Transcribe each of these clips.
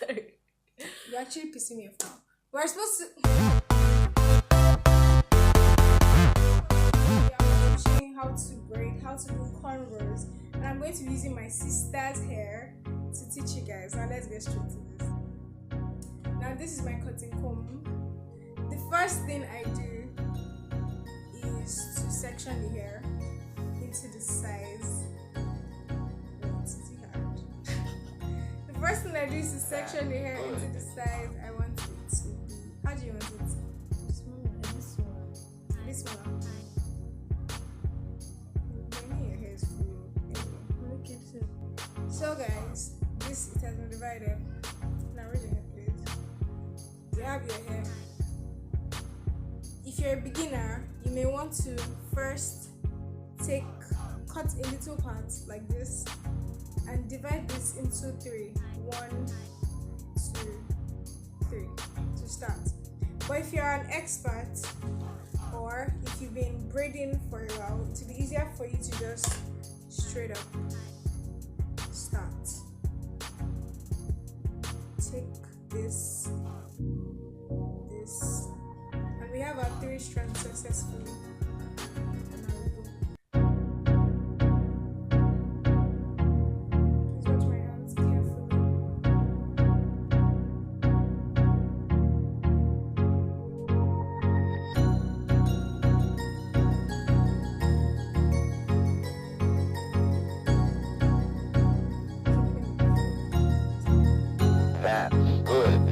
Sorry. You're actually pissing me off now. We're supposed to. I'm teaching how to braid, how to do cornrows, and I'm going to be using my sister's hair to teach you guys. Now let's get straight to this. Now this is my cutting comb. The first thing I do is to section the hair into the size. The first thing I do is to section the hair into the size I want it to be. How do you want it? This one. I mean, your hair is full. Okay, so guys, this it has been divided. Now read your hair, please. You have your hair. If you're a beginner, you may want to first cut a little part like this and divide this into 3. 1, 2, 3 to start. But if you're an expert or if you've been braiding for a while, it will be easier for you to just straight up start. Take this, and we have our 3 strands successfully. That's good.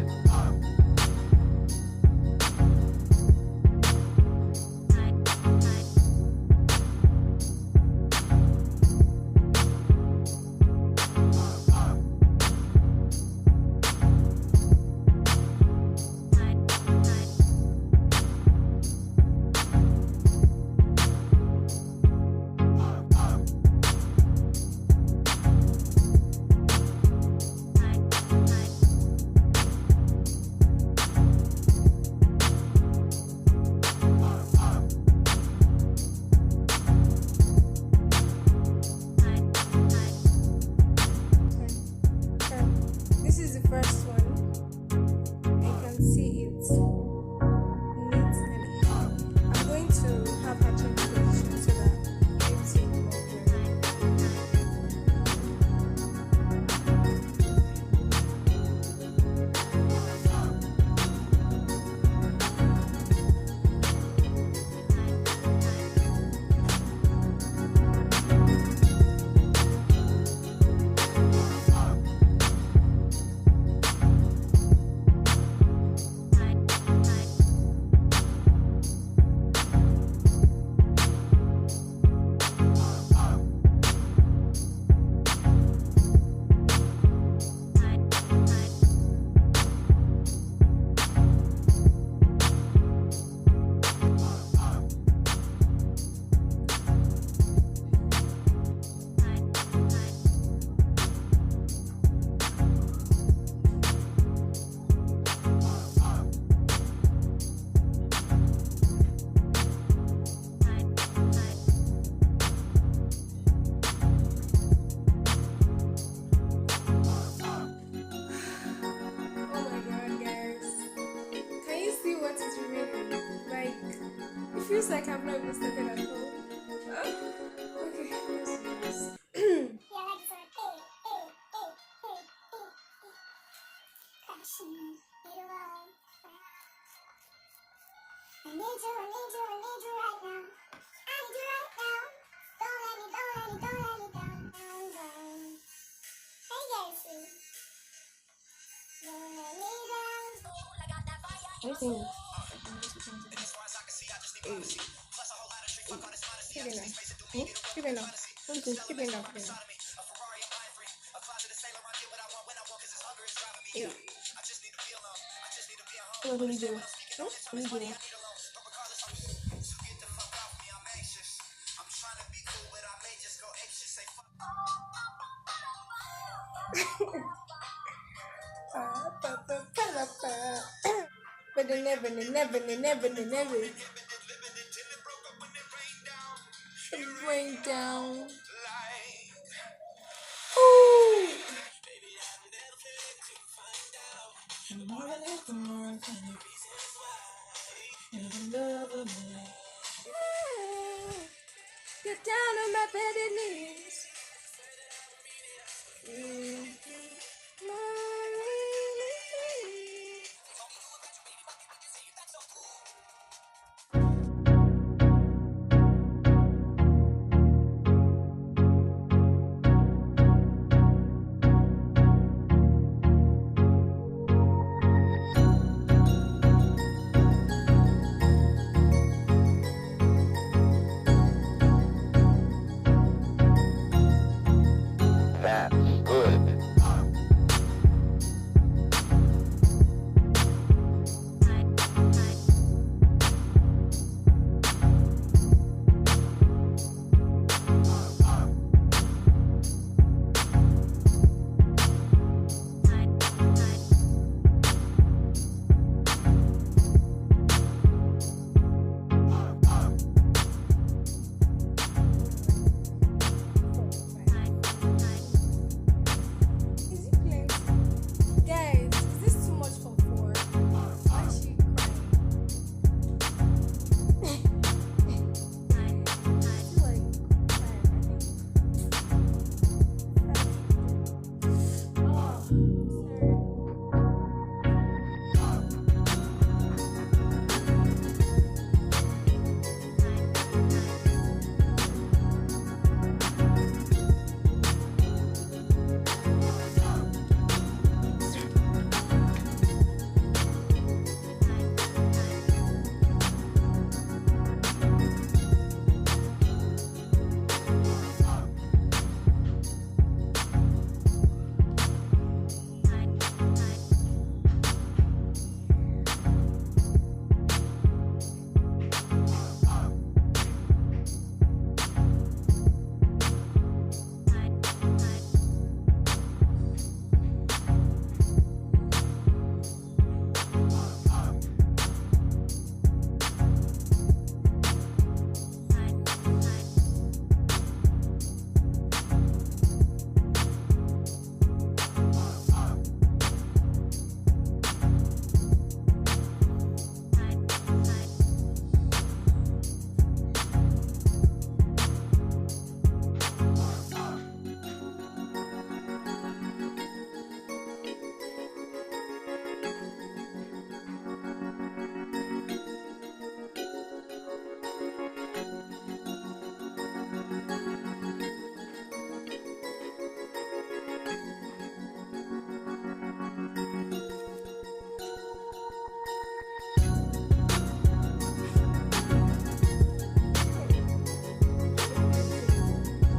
This is the first one. I can see it neat and even. I'm going to have her change position so that it's more feels like I've not even started at all. Okay, let's do this. I need you right now. I need you right now. Don't let me down. Hey, Jesse. Don't let me down. I think. Keep it up. Okay. Keep it up. What will you do? What will you do? But they never. Rain down. Ooh. That's good. Is it plenty? Guys, is this too much for four? Why is she crying? I feel like five, I think.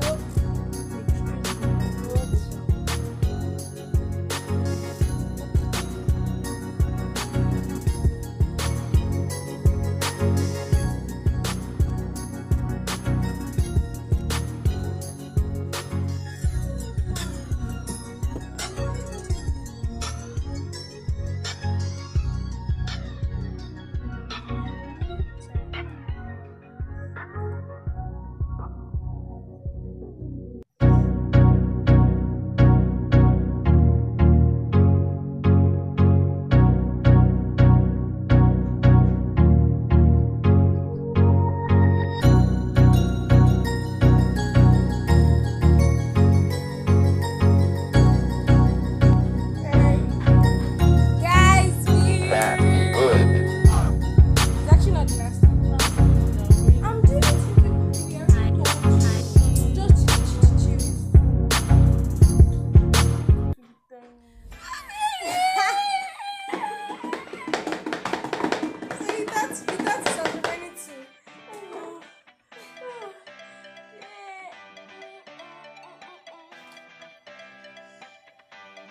Oh, sorry. Guys, That's good. it's actually not the last time. I'm doing it to you. I told you. Just chill. So you thought it's on the minute too. Oh, oh,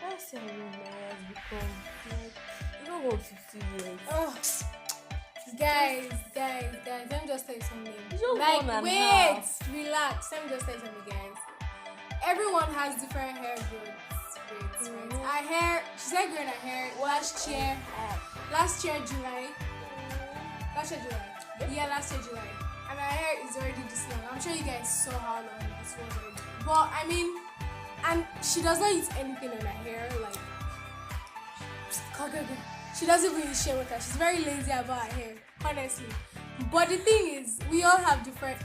That's how my has become. Like, you don't want 50 years. oh. Guys, let me just tell you something. It's just Like, 1.5. wait, relax. Let me just tell you something, guys. Everyone has different hair growths, rates, right? Our hair, she said growing her hair last year July. Last year July. Yeah, last year July. And her hair is already this long. I'm sure you guys saw how long this was already. But I mean, and she does not use anything on her hair, like she doesn't really share with her. She's very lazy about her hair, honestly. But the thing is, we all have different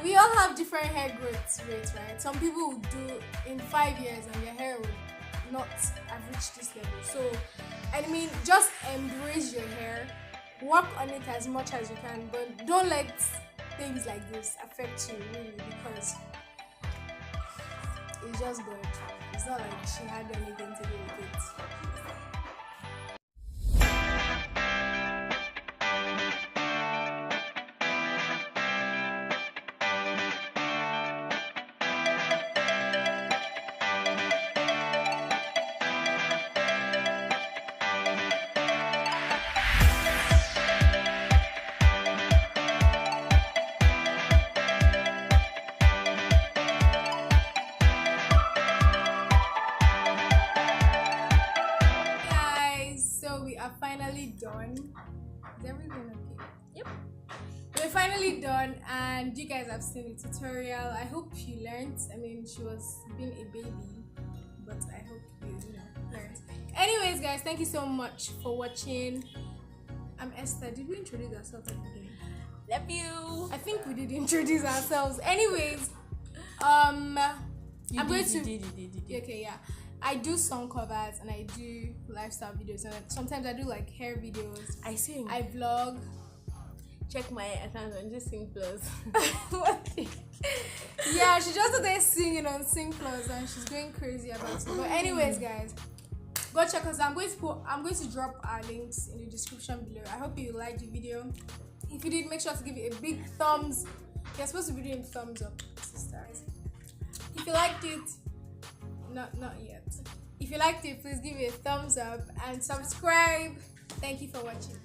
hair growth rates, right? Some people would do in 5 years and their hair would not have reached this level. So, I mean, just embrace your hair, work on it as much as you can, but don't let things like this affect you really, because it's just good. It's not like she had anything to do with it. Is everything okay? Yep. We're finally done, and you guys have seen the tutorial. I hope you learned. I mean, she was being a baby, but I hope you learned. Anyways, guys, thank you so much for watching. I'm Esther. Did we introduce ourselves at the beginning? Love you. I think we did introduce ourselves. Anyways, You did. Okay, yeah. I do song covers and I do lifestyle videos, and sometimes I do like hair videos. I sing. I vlog. Check my account on just Sing Plus. What? Yeah, she just started singing on Sing Plus and she's going crazy about it. But anyways, guys, go check us. I'm going to drop our links in the description below. I hope you liked the video. If you did, make sure to give it a big thumbs. You're supposed to be doing thumbs up, sisters. If you liked it, not yet. If you liked it, please give it a thumbs up and subscribe. Thank you for watching.